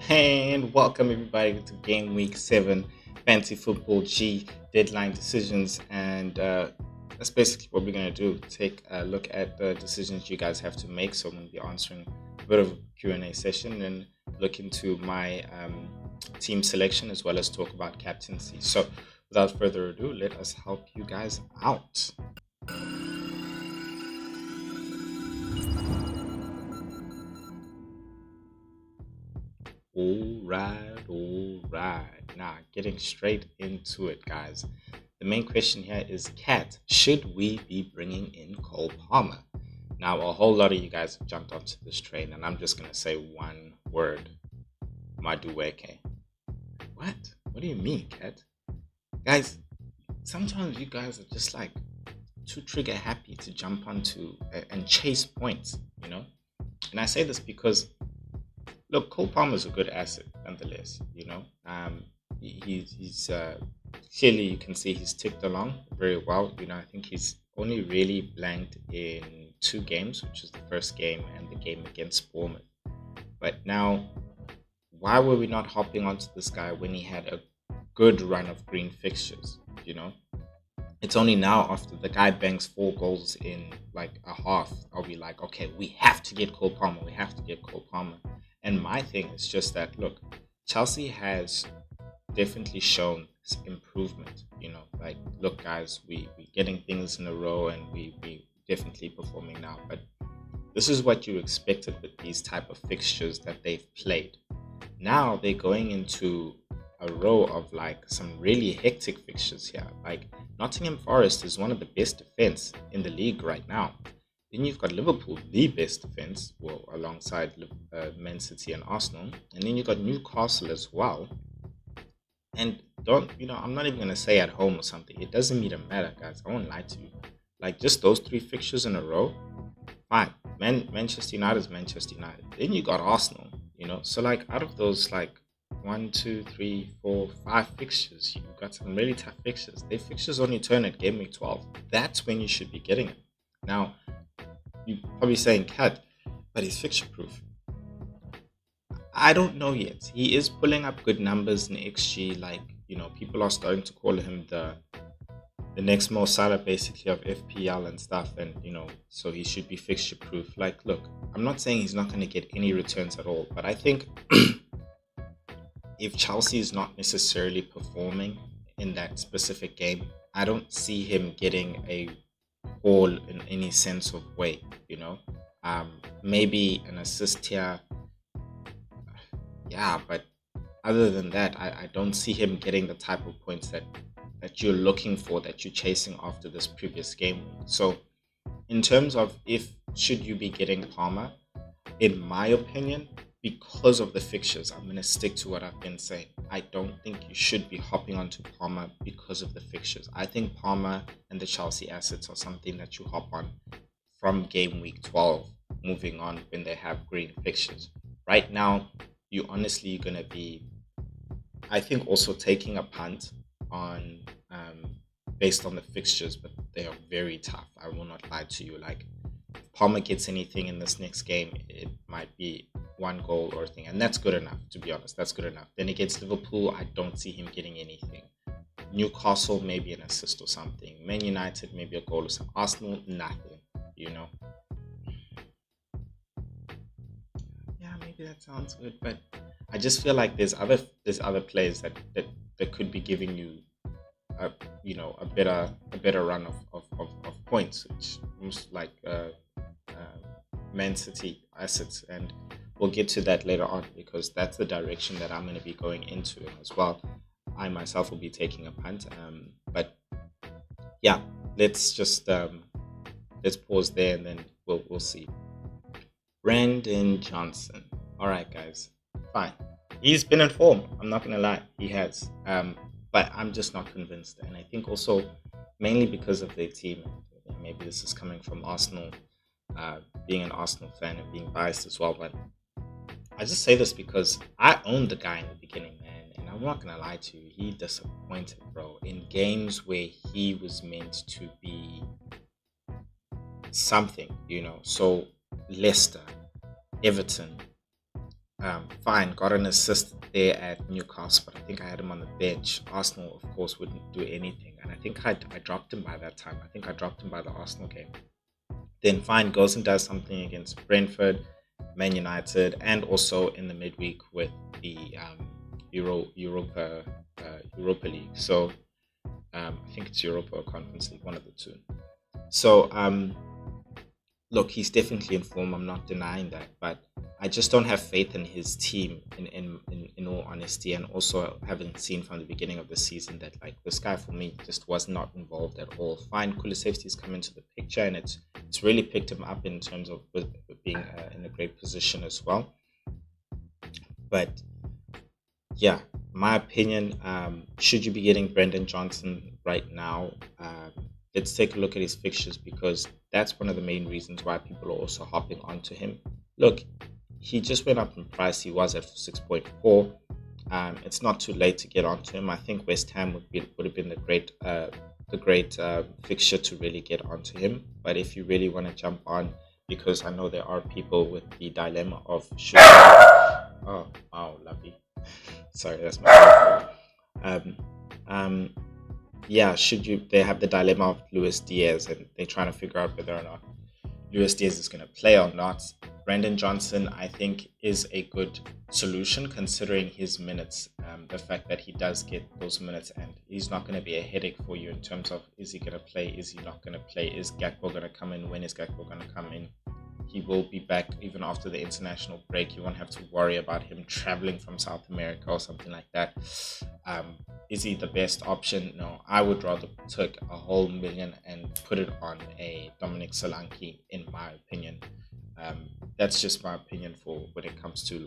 And welcome everybody to Game Week 7 Fantasy Football G deadline decisions. And that's basically what we're going to do. Take a look at the decisions you guys have to make. So I'm going to be answering a bit of a Q&A session and look into my team selection as well as talk about captaincy. So without further ado, let us help you guys out. All right. Now, getting straight into it, guys. The main question here is, Cat, should we be bringing in Cole Palmer? Now, a whole lot of you guys have jumped onto this train, and I'm just going to say one word, Madueke. What? What do you mean, Cat? Guys, sometimes you guys are just like too trigger happy to jump onto and chase points, you know? And I say this because look, Cole Palmer's a good asset nonetheless. He's clearly you can see he's ticked along very well. I think he's only really blanked in two games, which is the first game and the game against Bournemouth. But now, why were we not hopping onto this guy when he had a good run of green fixtures? It's only now after the guy bangs 4 goals in like a half are we like, okay, we have to get Cole Palmer. We have to get Cole Palmer. And my thing is just that, look, Chelsea has definitely shown improvement. Like, look, guys, we're getting things in a row and we definitely performing now. But this is what you expected with these type of fixtures that they've played. Now they're going into a row of like some really hectic fixtures here. Like Nottingham Forest is one of the best defense in the league right now. Then you've got Liverpool, the best defense, well, alongside Man City and Arsenal. And then you've got Newcastle as well. And I'm not even going to say at home or something. It doesn't even matter, guys. I won't lie to you. Like, just those 3 fixtures in a row, fine. Manchester United is Manchester United. Then you got Arsenal, So, like, out of those, like, 1, 2, 3, 4, 5 fixtures, you've got some really tough fixtures. Their fixtures only turn at Game Week 12. That's when you should be getting it. Now, you're probably saying, Cat, but he's fixture proof. I don't know yet. He is pulling up good numbers in XG. Like, people are starting to call him the next Mo Salah basically of FPL and stuff. And, so he should be fixture proof. Like, look, I'm not saying he's not going to get any returns at all. But I think if Chelsea is not necessarily performing in that specific game, I don't see him getting a haul in any sense of way, maybe an assist here. Yeah, but other than that, I don't see him getting the type of points that you're looking for, that you're chasing after this previous game. So in terms of if should you be getting Palmer, in my opinion, because of the fixtures, I'm going to stick to what I've been saying. I don't think you should be hopping onto Palmer because of the fixtures. I think Palmer and the Chelsea assets are something that you hop on from game week 12, moving on when they have green fixtures. Right now, you honestly going to be, I think, also taking a punt on based on the fixtures, but they are very tough. I will not lie to you. Like, if Palmer gets anything in this next game, it might be 1 goal or a thing, and that's good enough, to be honest. That's good enough. Then against Liverpool, I don't see him getting anything. Newcastle, maybe an assist or something. Man United, maybe a goal or something. Arsenal, nothing. Yeah, maybe that sounds good, but I just feel like there's other players that could be giving you a better run of points, which most like Man City assets, and we'll get to that later on because that's the direction that I'm going to be going into as well. I myself will be taking a punt, but yeah, let's just let's pause there and then we'll see. Brandon Johnson. All right, guys, fine. He's been in form. I'm not going to lie, he has. But I'm just not convinced, and I think also mainly because of their team. Maybe this is coming from Arsenal, being an Arsenal fan and being biased as well. But I just say this because I owned the guy in the beginning, man, and I'm not gonna lie to you, he disappointed, bro. In games where he was meant to be something, So Leicester, Everton, Fine, got an assist there at Newcastle, but I think I had him on the bench. Arsenal, of course, wouldn't do anything, and I think I dropped him by that time. I think I dropped him by the Arsenal game. Then fine, goes and does something against Brentford, Man United, and also in the midweek with the Europa League. So I think it's Europa or Conference League, one of the two. So look, he's definitely in form. I'm not denying that, but I just don't have faith in his team. In all honesty, and also having seen from the beginning of the season that like this guy for me just was not involved at all. Fine, Kulusevski's come into the picture, and it's really picked him up in terms of being in a great position as well. But yeah, my opinion, should you be getting Brendan Johnson right now? Let's take a look at his fixtures, because that's one of the main reasons why people are also hopping onto him. Look, he just went up in price. He was at 6.4. It's not too late to get onto him. I think West Ham would have been the great fixture to really get onto him. But if you really want to jump on, because I know there are people with the dilemma of should. Oh, lovely. Sorry, that's my yeah, they have the dilemma of Luis Diaz, and they're trying to figure out whether or not Luis Diaz is going to play or not. Brendan Johnson, I think, is a good solution considering his minutes, the fact that he does get those minutes, and he's not going to be a headache for you in terms of is he going to play, is he not going to play, is Gakpo going to come in, when is Gakpo going to come in. He will be back even after the international break. You won't have to worry about him traveling from South America or something like that. Is he the best option? No, I would rather take a whole million and put it on a Dominic Solanke, in my opinion. That's just my opinion for when it comes to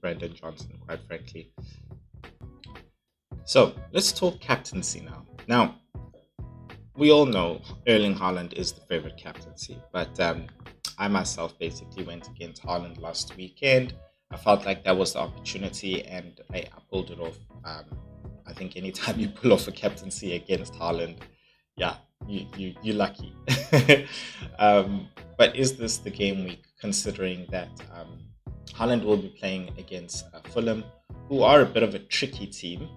Brendan Johnson, quite frankly. So let's talk captaincy now. Now, we all know Erling Haaland is the favorite captaincy, but I myself basically went against Haaland last weekend. I felt like that was the opportunity, and I pulled it off. I think anytime you pull off a captaincy against Haaland, yeah, you're lucky. But is this the game week, considering that Haaland will be playing against Fulham, who are a bit of a tricky team,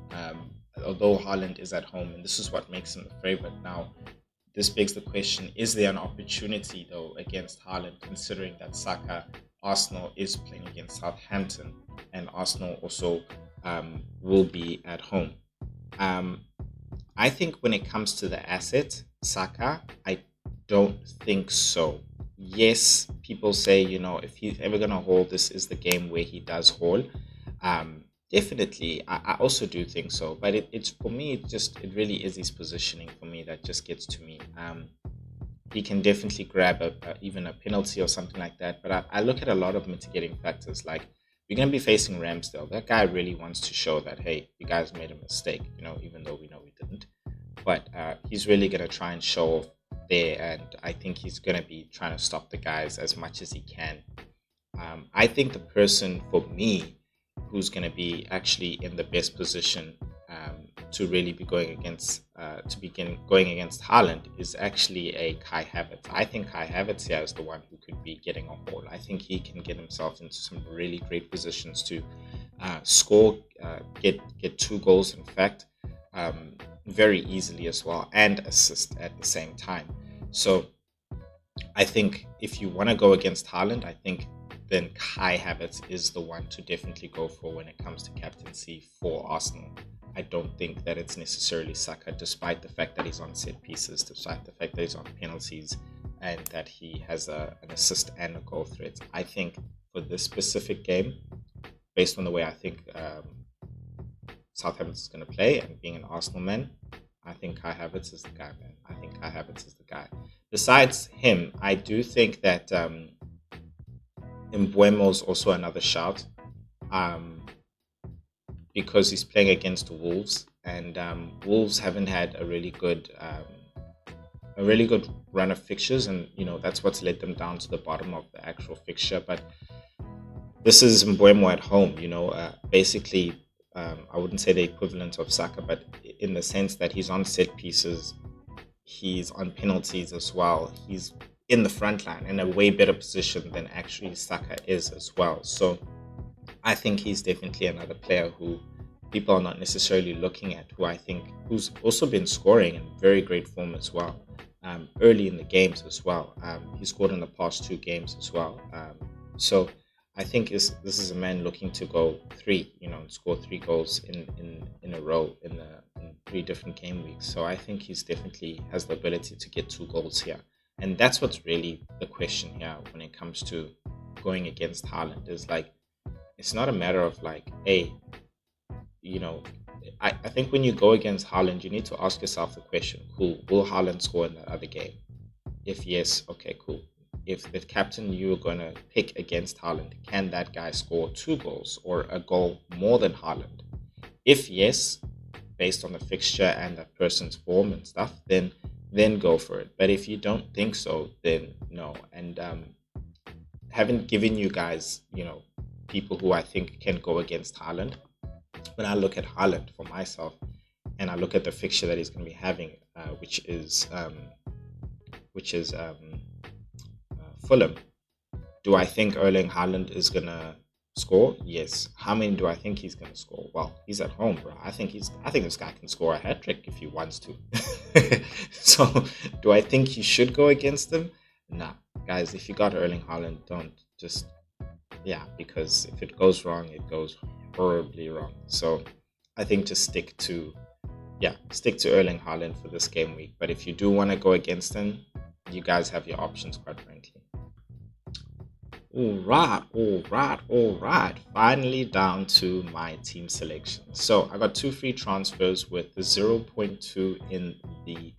although Haaland is at home, and this is what makes him the favorite. Now, this begs the question, is there an opportunity, though, against Haaland, considering that Arsenal is playing against Southampton, and Arsenal also will be at home? I think when it comes to the asset, Saka, I don't think so. Yes, people say, if he's ever going to haul, this is the game where he does haul. Definitely, I also do think so. But it's for me, it really is his positioning for me that just gets to me. He can definitely grab even a penalty or something like that. But I look at a lot of mitigating factors, like we're going to be facing Ramsdale. That guy really wants to show that, hey, you guys made a mistake, even though we know we didn't. But he's really going to try and show off there, and I think he's going to be trying to stop the guys as much as he can. I think the person for me who's going to be actually in the best position to really be going against Haaland is actually a Kai Havertz. I think Kai Havertz here is the one who could be getting a haul. I think he can get himself into some really great positions to score, get 2 goals, in fact, very easily as well, and assist at the same time. So I think if you want to go against Haaland, I think then Kai Havertz is the one to definitely go for when it comes to captaincy for Arsenal. I don't think that it's necessarily Saka, despite the fact that he's on set pieces, despite the fact that he's on penalties, and that he has an assist and a goal threat. I think for this specific game, based on the way I think Southampton is going to play, and being an Arsenal man, I think Kai Havertz is the guy, man. I think Kai Havertz is the guy. Besides him, I do think that Mbeumo is also another shout, because he's playing against Wolves, and Wolves haven't had a really good run of fixtures, and that's what's led them down to the bottom of the actual fixture. But this is Mbeumo at home, basically. I wouldn't say the equivalent of Saka, but in the sense that he's on set pieces, he's on penalties as well. He's in the front line in a way better position than actually Saka is as well. So I think he's definitely another player who people are not necessarily looking at, who I think who's also been scoring in very great form as well. Early in the games as well. He scored in the past two games as well. So I think this is a man looking to go three, and score three goals in a row in three different game weeks. So I think he's definitely has the ability to get two goals here. And that's what's really the question here when it comes to going against Haaland is like it's not a matter of like, hey, you know, I think when you go against Haaland, you need to ask yourself the question, cool, will Haaland score in that other game? If yes, okay, cool. If the captain you're going to pick against Haaland, can that guy score two goals or a goal more than Haaland? If yes, based on the fixture and that person's form and stuff, then go for it. But if you don't think so, then no. And haven't given you guys, people who I think can go against Haaland. When I look at Haaland for myself, and I look at the fixture that he's going to be having, which is Fulham. Do I think Erling Haaland is going to score? Yes. How many do I think he's going to score? Well, he's at home, bro. I think this guy can score a hat trick if he wants to. So, do I think he should go against him? Nah, guys. If you got Erling Haaland, don't just because if it goes wrong, it goes horribly wrong. So, I think just stick to Erling Haaland for this game week. But if you do want to go against him, you guys have your options, quite frankly. All right. Finally down to my team selection. So I got two free transfers with the zero point 0.2 in the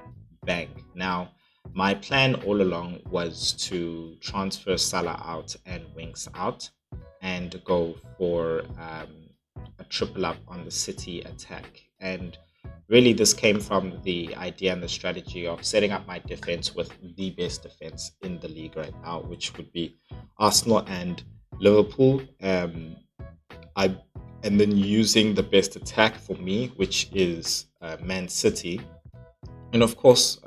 bank. Now, my plan all along was to transfer Salah out and Winks out and go for a triple up on the City attack. And really, this came from the idea and the strategy of setting up my defense with the best defense in the league right now, which would be Arsenal and Liverpool. And then using the best attack for me, which is Man City, and of course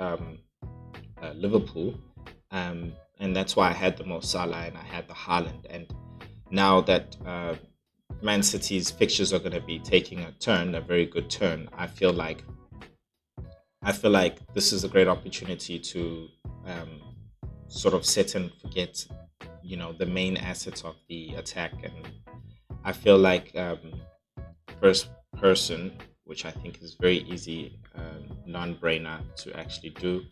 Liverpool. And that's why I had the Mo Salah and I had the Haaland. And now that Man City's fixtures are going to be taking a very good turn. I feel like this is a great opportunity to sort of set and forget, the main assets of the attack. And I feel like first person, which I think is very easy, non-brainer to actually do,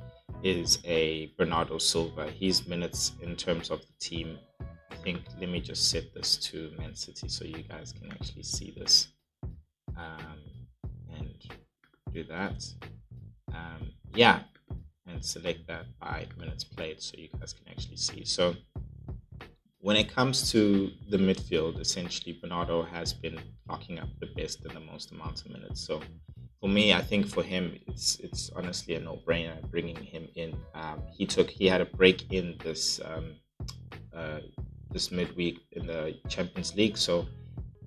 is a Bernardo Silva. His minutes in terms of the team. Let me just set this to Man City so you guys can actually see this and do that. And select that by minutes played so you guys can actually see. So when it comes to the midfield, essentially Bernardo has been locking up the best and the most amount of minutes. So for me, I think for him, it's honestly a no-brainer bringing him in. He had a break in this midweek in the Champions League, so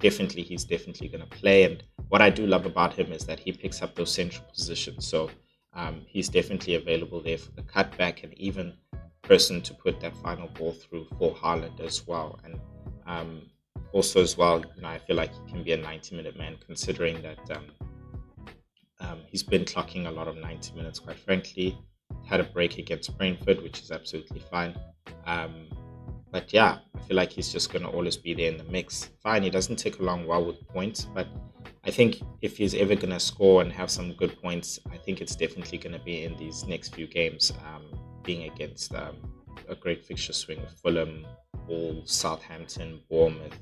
he's definitely going to play. And what I do love about him is that he picks up those central positions, so he's definitely available there for the cutback and even person to put that final ball through for Haaland as well. And also as well, I feel like he can be a 90-minute man, considering that he's been clocking a lot of 90 minutes, quite frankly. Had a break against Brentford, which is absolutely fine. But yeah, I feel like he's just going to always be there in the mix. Fine, he doesn't take along well with points, but I think if he's ever going to score and have some good points, I think it's definitely going to be in these next few games, being against a great fixture swing with Fulham, Wolves, Southampton, Bournemouth.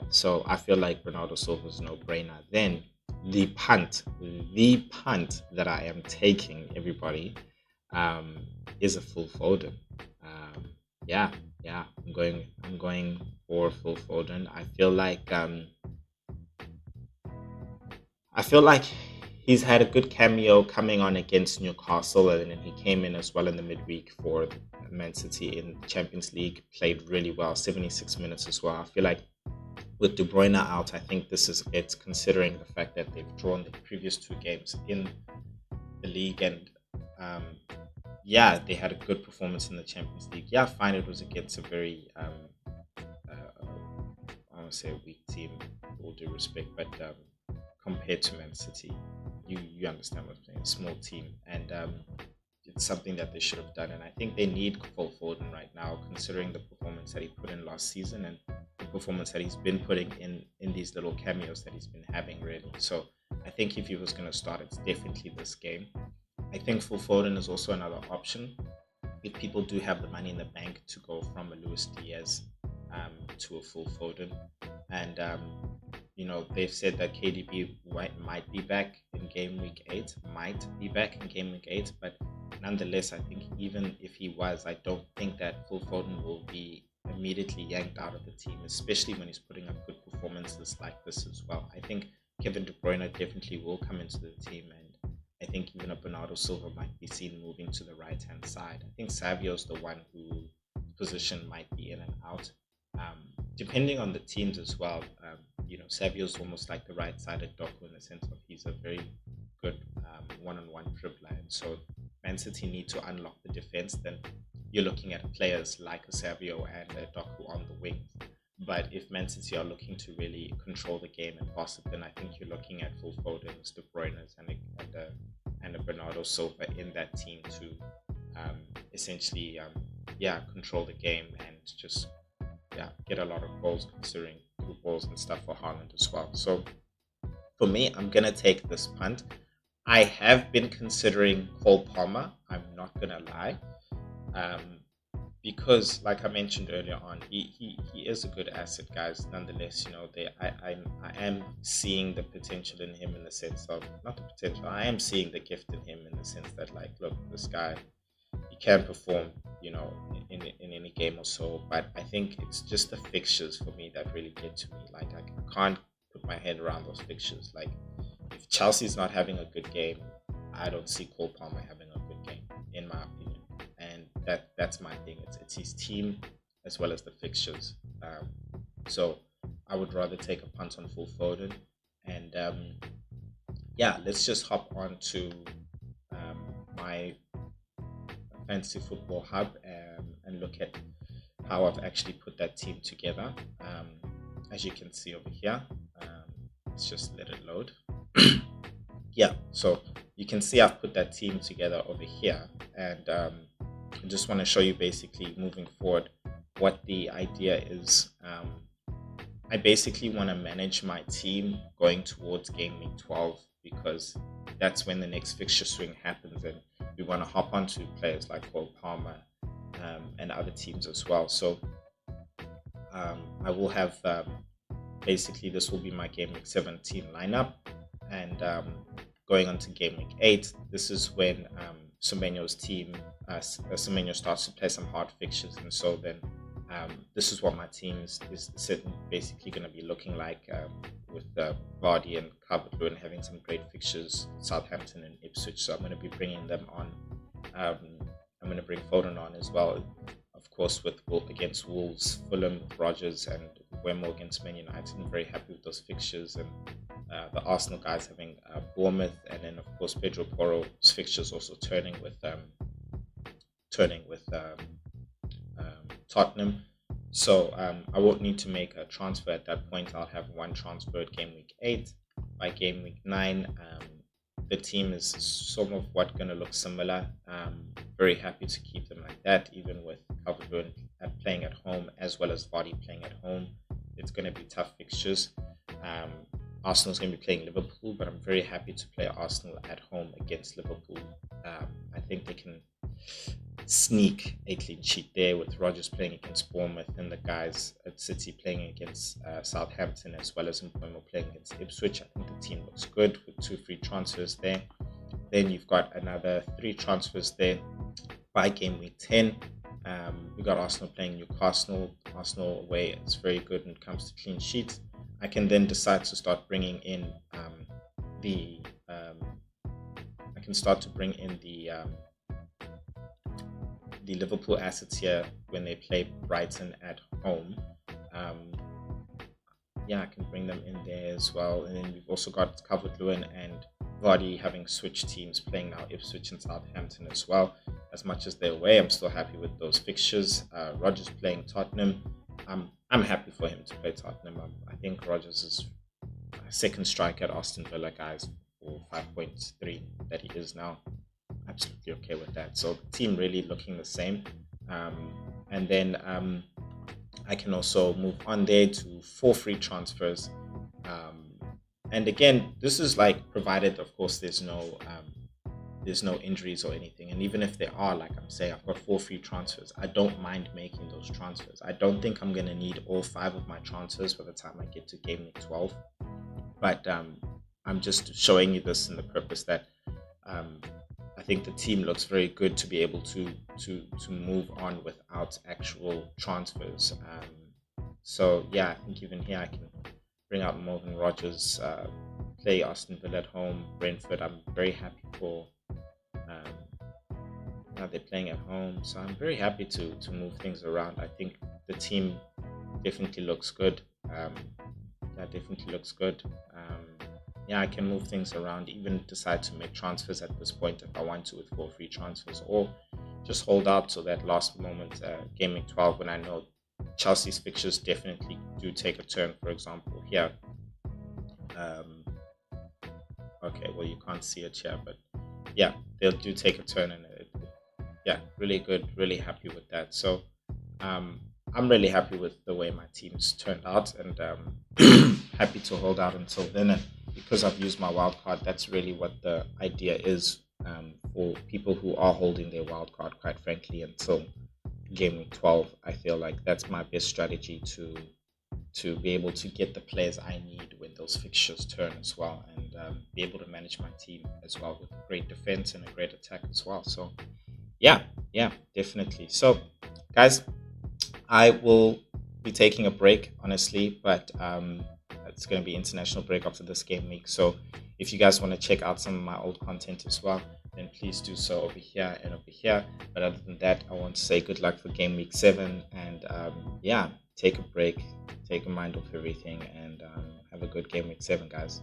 So I feel like Bernardo Silva is a no-brainer. Then the punt that I am taking, everybody, is a full Foden. I'm going for full Foden. I feel like he's had a good cameo coming on against Newcastle, and then he came in as well in the midweek for Man City in the Champions League. Played really well, 76 minutes as well. I feel like with De Bruyne out, I think this is it, considering the fact that they've drawn the previous two games in the league, and they had a good performance in the Champions League. Yeah, fine, it was against a very to say a weak team, with all due respect, but compared to Man City, you understand what I'm saying. A small team, and it's something that they should have done. And I think they need Phil Foden right now, considering the performance that he put in last season and the performance that he's been putting in these little cameos that he's been having, really. So I think if he was going to start, it's definitely this game. I think Phil Foden is also another option if people do have the money in the bank to go from a Luis Diaz to a full Foden. And, they've said that KDB might be back in game week 8, but nonetheless, I think even if he was, I don't think that Phil Foden will be immediately yanked out of the team, especially when he's putting up good performances like this as well. I think Kevin De Bruyne definitely will come into the team, and I think even a Bernardo Silva might be seen moving to the right hand side. I think Savio's the one who position might be in and out, depending on the teams as well. Savio's almost like the right-sided Doku in the sense of he's a very good one-on-one dribbler, and so Man City need to unlock the defense. Then you're looking at players like a Savio and a Doku on the wings. But if Man City are looking to really control the game and pass it, then I think you're looking at Phil Foden's, De Bruyne's, and a Bernardo Silva in that team to essentially, control the game and just get a lot of goals, considering through balls and stuff for Haaland as well. So for me, I'm gonna take this punt. I have been considering Cole Palmer. I'm not gonna lie. Because, like I mentioned earlier on, he is a good asset, guys. Nonetheless, I am seeing the potential in him, in the sense of, not the potential, I am seeing the gift in him, in the sense that, like, look, this guy, he can perform, in any game or so. But I think it's just the fixtures for me that really get to me. Like, I can't put my head around those fixtures. Like, if Chelsea's not having a good game, I don't see Cole Palmer having a good game, in my opinion. And that's my thing. It's his team as well as the fixtures. So I would rather take a punt on Phil Foden. And let's just hop on to my fantasy football hub and look at how I've actually put that team together. As you can see over here, let's just let it load. So you can see I've put that team together over here, and I just want to show you basically moving forward what the idea is. I basically want to manage my team going towards game week 12, because that's when the next fixture swing happens, and we want to hop onto players like Cole Palmer and other teams as well. So I will have basically, this will be my game week 7 team lineup, and going on to game week 8, this is when Semenyo's team, Semenyo starts to play some hard fixtures, and so then this is what my team is basically going to be looking like, with Vardy and Calvert-Lewin having some great fixtures, Southampton and Ipswich. So I'm going to be bringing them on. I'm going to bring Foden on as well, of course, against Wolves, Fulham, Rodgers, and Wemmo against Man United. I'm very happy with those fixtures, and the Arsenal guys having Bournemouth, and then of course Pedro Porro's fixtures also turning with Tottenham. So I won't need to make a transfer at that point. I'll have one transfer at game week 8. By game week 9, the team is sort of going to look similar. Very happy to keep them like that, even with Calvert-Lewin playing at home as well as Vardy playing at home. It's going to be tough fixtures. Arsenal's going to be playing Liverpool, but I'm very happy to play Arsenal at home against Liverpool. I think they can sneak a clean sheet there, with Rodgers playing against Bournemouth and the guys at City playing against Southampton, as well as Mbeumo playing against Ipswich. I think the team looks good with 2 free transfers there. Then you've got another 3 transfers there by game week 10. We got Arsenal playing Newcastle. Arsenal away is very good when it comes to clean sheets. I can then decide to start bringing in the Liverpool assets here when they play Brighton at home. I can bring them in there as well. And then we've also got Calvert-Lewin and Vardy having switched teams, playing now Ipswich and Southampton as well. As much as they're away, I'm still happy with those fixtures. Rodgers playing Tottenham. I'm happy for him to play Tottenham. think Rogers is second striker at Aston Villa, guys, for 5.3 that he is now. Absolutely okay with that. So the team really looking the same. Um, and then I can also move on there to 4 free transfers. And again, this is like provided, of course, there's no injuries or anything. And even if there are, like I'm saying, I've got 4 free transfers. I don't mind making those transfers. I don't think I'm gonna need all 5 of my transfers by the time I get to game week 12. But I'm just showing you this in the purpose that um, I think the team looks very good to be able to move on without actual transfers. So yeah, I think even here I can bring out Morgan Rogers, play Aston Villa at home, Brentford. I'm very happy for. Now they're playing at home, so I'm very happy to move things around. I think the team definitely looks good. That definitely looks good. Yeah, I can move things around, even decide to make transfers at this point if I want to with 4 free transfers, or just hold out to that last moment, game week 12, when I know Chelsea's fixtures definitely do take a turn. For example, here, um, okay, well you can't see it here, but yeah, they'll do take a turn, and yeah, really good, really happy with that. So um, I'm really happy with the way my team's turned out, and happy to hold out until then. And because I've used my wild card, that's really what the idea is, for people who are holding their wild card, quite frankly, until game week 12. I feel like that's my best strategy to be able to get the players I need when those fixtures turn as well, and be able to manage my team as well with a great defense and a great attack as well. So yeah, yeah, definitely. So guys, I will be taking a break, honestly, but it's going to be international break after this game week. So if you guys want to check out some of my old content as well, then please do so over here and over here. But other than that, I want to say good luck for game week 7, and yeah, take a break, take a mind off everything, and have a good game week 7, guys.